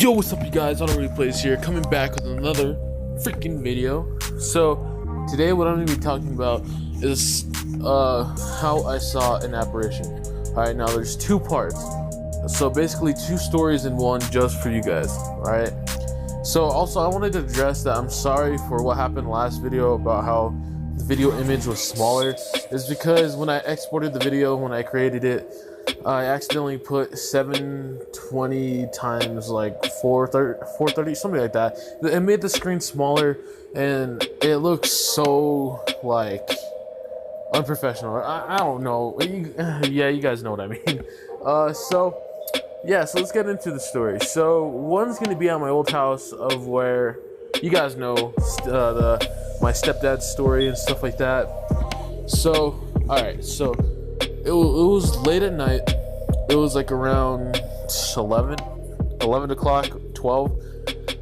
Yo, what's up you guys, Auto Replays here, coming back with another freaking video. So, today what I'm going to be talking about is how I saw an apparition. Alright, now there's two parts. So basically two stories in one just for you guys, alright? So also I wanted to address that I'm sorry for what happened last video about how the video image was smaller. It's because when I exported the video, when I created it, I accidentally put 720 times like 430, something like that. It made the screen smaller and it looks so like unprofessional. I don't know. Yeah, you guys know what I mean. So let's get into the story. So one's gonna be at my old house of where you guys know my stepdad's story and stuff like that. So alright, so it was late at night. It was like around 11 o'clock, 12.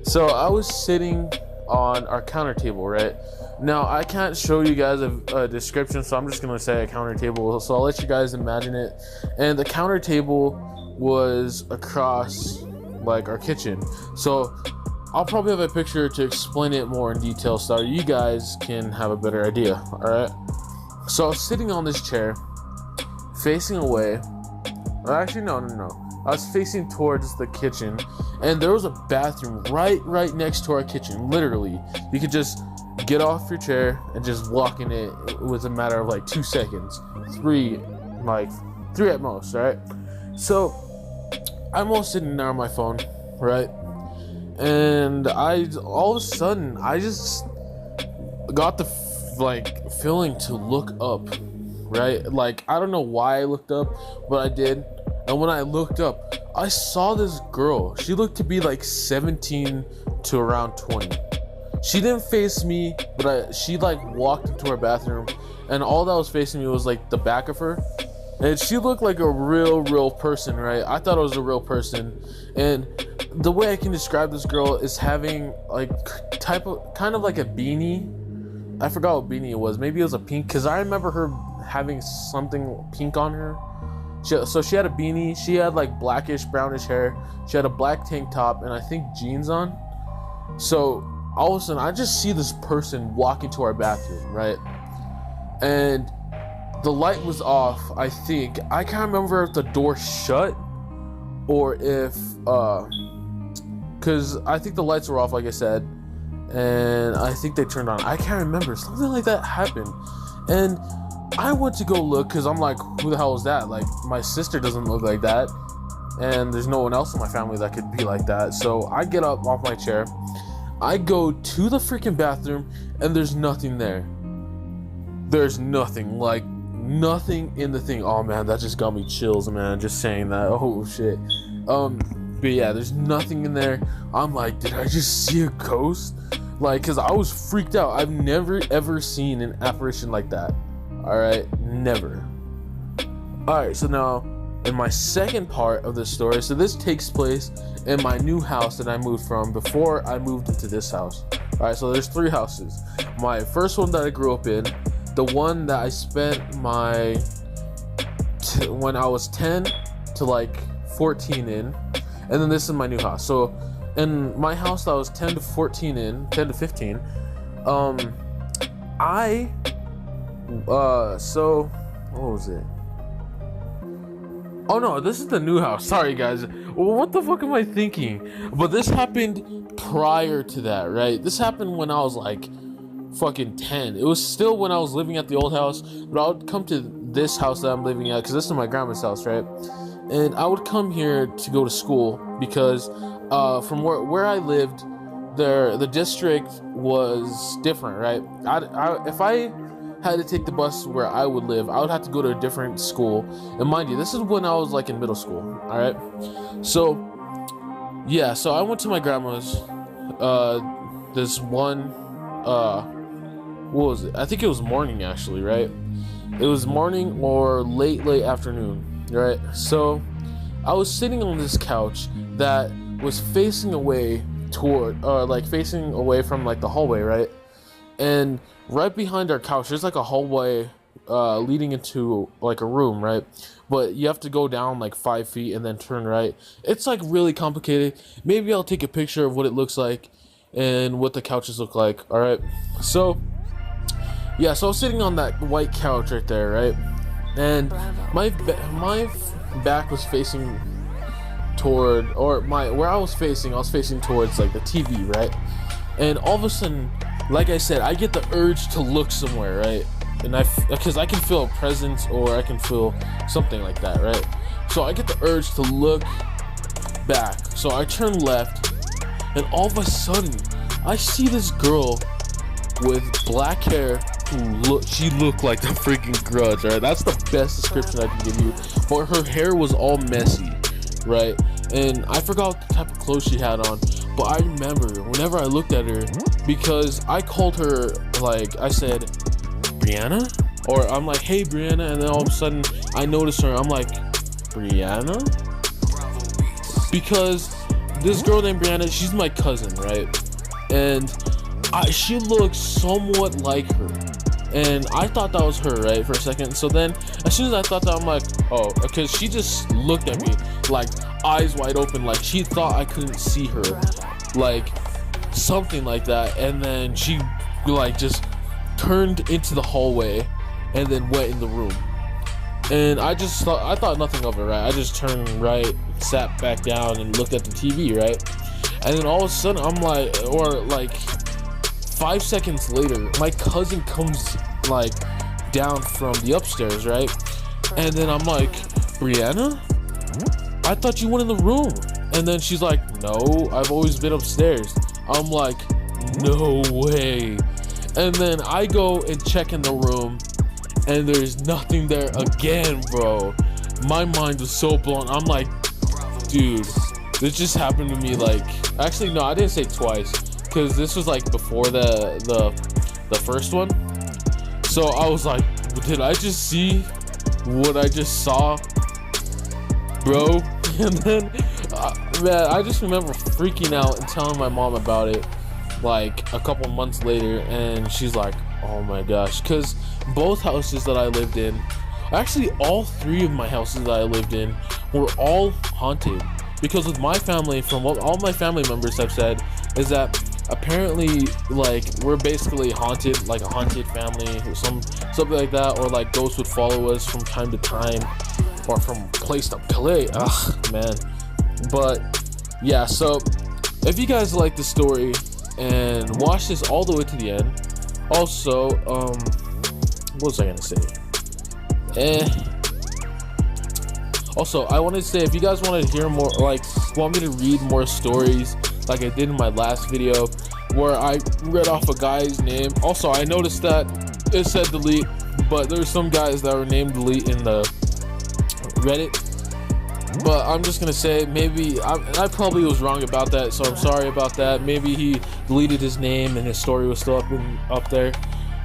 So I was sitting on our counter table, right? Now I can't show you guys a description, so I'm just gonna say a counter table. So I'll let you guys imagine it. And the counter table was across like our kitchen. So I'll probably have a picture to explain it more in detail so you guys can have a better idea, all right? So I was sitting on this chair, facing away. Or actually, no. I was facing towards the kitchen, and there was a bathroom right next to our kitchen. Literally, you could just get off your chair and just walk in it. It was a matter of like 2 seconds, three at most, right? So I'm all sitting there on my phone, right? And all of a sudden, I just got the feeling to look up. Right? Like, I don't know why I looked up, but I did. And when I looked up, I saw this girl. She looked to be like 17 to around 20. She didn't face me, but she like walked into our bathroom, and all that was facing me was like the back of her. And she looked like a real person, right? I thought it was a real person. And the way I can describe this girl is having like kind of like a beanie. I forgot what beanie it was. Maybe it was a pink, because I remember her having something pink on her. So she had a beanie. She had like blackish, brownish hair. She had a black tank top and I think jeans on. So all of a sudden, I just see this person walk into our bathroom, right? And the light was off. I think I can't remember if the door shut or if because I think the lights were off, like I said, and I think they turned on. I can't remember. Something like that happened. And I went to go look because I'm like, who the hell is that? Like, my sister doesn't look like that, and there's no one else in my family that could be like that. So I get up off my chair, I go to the freaking bathroom, and there's nothing there. There's nothing, like nothing in the thing. Oh man, that just got me chills, man, just saying that. Oh shit. But yeah, there's nothing in there. I'm like, did I just see a ghost? Like, because I was freaked out. I've never ever seen an apparition like that. Alright, never. Alright, so now in my second part of the story, so this takes place in my new house that I moved from before I moved into this house. Alright, so there's 3 houses. My first one that I grew up in, the one that I spent when I was 10 to like 14 in, and then this is my new house. So in my house that I was 10 to 15, so what was it? Oh no, this is the new house. Sorry guys, what the fuck am I thinking? But this happened prior to that, right? This happened when I was like fucking 10. It was still when I was living at the old house, but I would come to this house that I'm living at, because this is my grandma's house, right? And I would come here to go to school because from where I lived, the district was different, right? If I had to take the bus where I would live, I would have to go to a different school. And mind you, this is when I was like in middle school, all right? So yeah, so I went to my grandma's this one what was it? I think it was morning actually, right? It was morning or late afternoon, right? So I was sitting on this couch that was facing away facing away from like the hallway, right? And right behind our couch, there's like a hallway leading into like a room, right? But you have to go down like 5 feet and then turn right. It's like really complicated. Maybe I'll take a picture of what it looks like and what the couches look like. All right, so yeah, so I was sitting on that white couch right there, right? And my back was facing toward, or where I was facing towards like the TV, right? And all of a sudden, like I said, I get the urge to look somewhere, right? And because I can feel a presence, or I can feel something like that, right? So I get the urge to look back. So I turn left, and all of a sudden, I see this girl with black hair she looked like the freaking Grudge, right? That's the best description I can give you. But her hair was all messy, right? And I forgot what the type of clothes she had on, but I remember whenever I looked at her, because I called her, like I said, Brianna, or I'm like, hey Brianna, and then all of a sudden I notice her, I'm like, Brianna, because this girl named Brianna, she's my cousin, right? And she looks somewhat like her, and I thought that was her, right, for a second. So then as soon as I thought that, I'm like, oh, because she just looked at me like eyes wide open, like she thought I couldn't see her, like something like that. And then she like just turned into the hallway and then went in the room, and I thought nothing of it, right? I just turned right, sat back down, and looked at the TV, right? And then all of a sudden I'm like, or like 5 seconds later, my cousin comes like down from the upstairs, right? And then I'm like, Brianna, I thought you went in the room. And then she's like, no, I've always been upstairs. I'm like, no way. And then I go and check in the room, and there's nothing there again, bro. My mind was so blown. I'm like, dude, this just happened to me. Like, actually no, I didn't say twice, because this was like before the first one. So I was like, did I just see what I just saw, bro? And then man, I just remember freaking out and telling my mom about it like a couple months later, and she's like, oh my gosh, because both houses that I lived in, actually all 3 of my houses that I lived in, were all haunted. Because with my family, from what all my family members have said, is that apparently like we're basically haunted, like a haunted family or something like that, or like ghosts would follow us from time to time or from place to place. Ugh, man. But yeah, so if you guys like the story and watch this all the way to the end, also what was I gonna say? Also, I wanted to say, if you guys want to hear more, like want me to read more stories like I did in my last video where I read off a guy's name. Also, I noticed that it said delete, but there's some guys that were named delete in the Reddit. But I'm just gonna say, maybe I probably was wrong about that, so I'm sorry about that. Maybe he deleted his name and his story was still up there.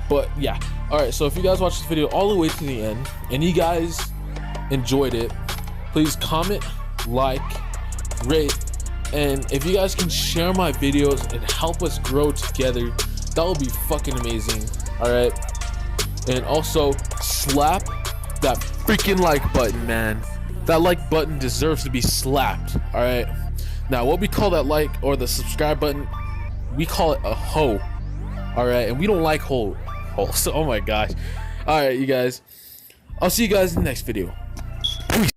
But yeah, all right, so if you guys watched this video all the way to the end and you guys enjoyed it, please comment, like, rate, and if you guys can share my videos and help us grow together, that would be fucking amazing. All right, and also slap that freaking like button, man. That like button deserves to be slapped. All right, now what we call that like or the subscribe button, we call it a hoe. All right, and we don't like holes. So, oh my gosh. All right, you guys, I'll see you guys in the next video. Peace.